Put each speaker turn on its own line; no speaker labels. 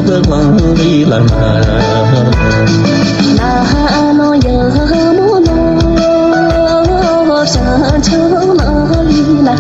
vâng đi là
na nó giờ mô nó sa châu nó đi là